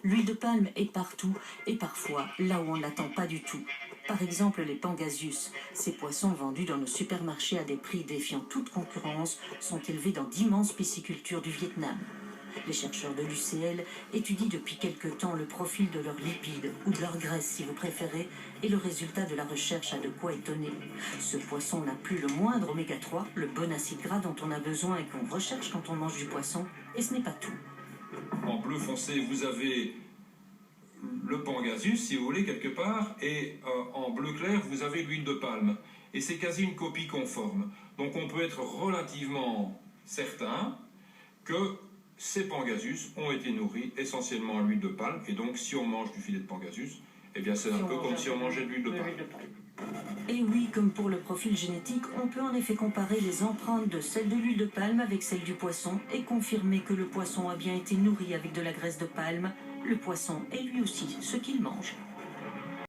L'huile de palme est partout et parfois là où on ne l'attend pas du tout. Par exemple les pangasius. Ces poissons vendus dans nos supermarchés à des prix défiant toute concurrence sont élevés dans d'immenses piscicultures du Vietnam. Les chercheurs de l'UCL étudient depuis quelque temps le profil de leurs lipides, ou de leur graisse si vous préférez, et le résultat de la recherche a de quoi étonner. Ce poisson n'a plus le moindre oméga 3, le bon acide gras dont on a besoin et qu'on recherche quand on mange du poisson, et ce n'est pas tout. En bleu foncé, vous avez le pangasius, si vous voulez, quelque part, et en bleu clair, vous avez l'huile de palme. Et c'est quasi une copie conforme. Donc on peut être relativement certain que ces pangasius ont été nourris essentiellement à l'huile de palme, et donc si on mange du filet de pangasius, eh bien c'est un peu comme si on mangeait de l'huile de palme. Et oui, comme pour le profil génétique, on peut en effet comparer les empreintes de celle de l'huile de palme avec celle du poisson et confirmer que le poisson a bien été nourri avec de la graisse de palme, le poisson est lui aussi ce qu'il mange.